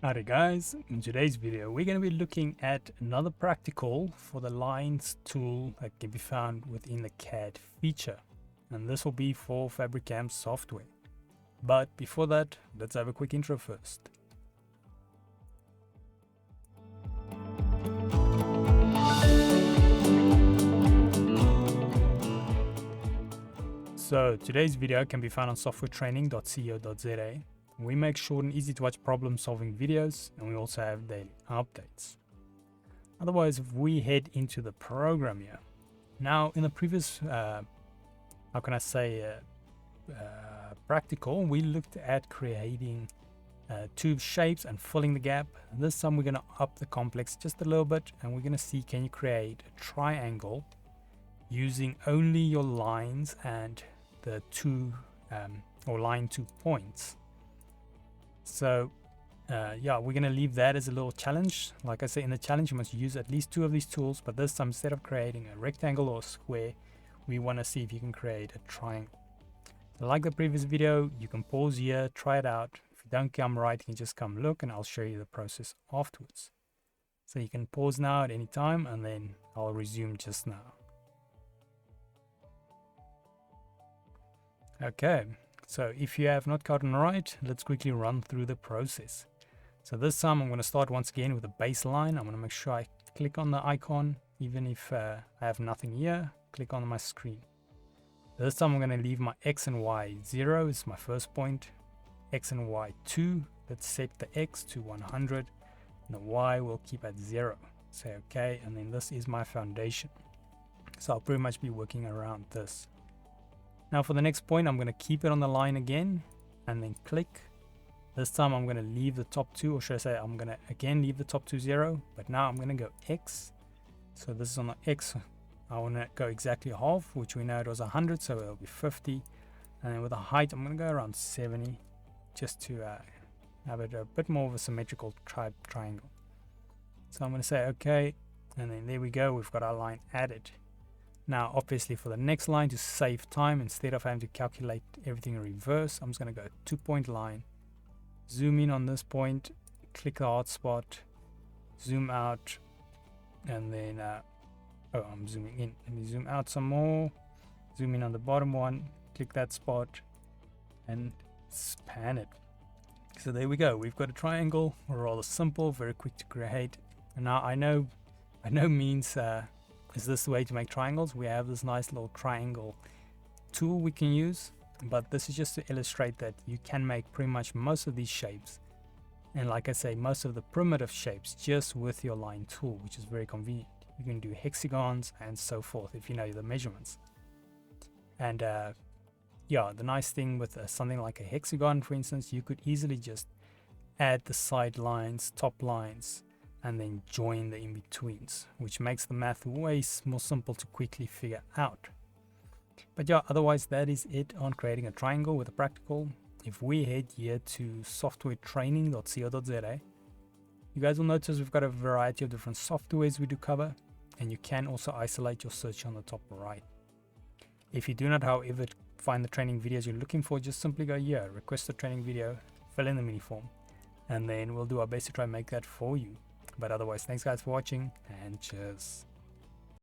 Alright guys, in today's video we're going to be looking at another practical for the lines tool that can be found within the CAD feature, and this will be for FabriCAM software. But before that, let's have a quick intro first. So today's video can be found on softwaretraining.co.za. We make short and easy to watch problem solving videos, and we also have daily updates. Otherwise, if we head into the program here. Now in the previous, practical, we looked at creating tube shapes and filling the gap. This time we're going to up the complex just a little bit, and we're going to see, can you create a triangle using only your lines and the line 2 points. So yeah, we're going to leave that as a little challenge. Like I say, in the challenge you must use at least 2 of these tools, but this time instead of creating a rectangle or a square, we want to see if you can create a triangle. Like the previous video, you can pause here, try it out. If you don't come right, you can just come look and I'll show you the process afterwards. So you can pause now at any time, and then I'll resume just now. Okay, so if you have not gotten right, let's quickly run through the process. So this time I'm going to start once again with a baseline. I'm going to make sure I click on the icon, even if I have nothing here. Click on my screen. This time I'm going to leave my X and Y 0 is my first point. X and Y 2, let's set the X to 100 and the Y will keep at 0. Say okay, and then this is my foundation. So I'll pretty much be working around this. Now for the next point, I'm going to keep it on the line again and then click. This time I'm going to leave the top 2, or should I say I'm going to again leave the top 2 0, but now I'm going to go X. So this is on the X. I want to go exactly half, which we know it was 100, so it'll be 50. And then with the height, I'm going to go around 70, just to have it a bit more of a symmetrical triangle. So I'm going to say okay, and then there we go, we've got our line added. Now obviously for the next line, to save time, instead of having to calculate everything in reverse, I'm just going to go 2-point line, zoom in on this point, click the hard spot, zoom out, and then I'm zooming in. Let me zoom out some more, zoom in on the bottom one, click that spot and span it. So there we go, we've got a triangle, rather simple, very quick to create. And now I know by no means is this the way to make triangles. We have this nice little triangle tool we can use, but this is just to illustrate that you can make pretty much most of these shapes, and like I say, most of the primitive shapes just with your line tool, which is very convenient. You can do hexagons and so forth if you know the measurements. And yeah, the nice thing with something like a hexagon, for instance, you could easily just add the side lines, top lines, and then join the in-betweens, which makes the math way more simple to quickly figure out. But yeah, otherwise that is it on creating a triangle with a practical. If we head here to softwaretraining.co.za, you guys will notice we've got a variety of different softwares we do cover, and you can also isolate your search on the top right. If you do not, however, find the training videos you're looking for, just simply go here, request a training video, fill in the mini form, and then we'll do our best to try and make that for you. But otherwise, thanks guys for watching, and cheers.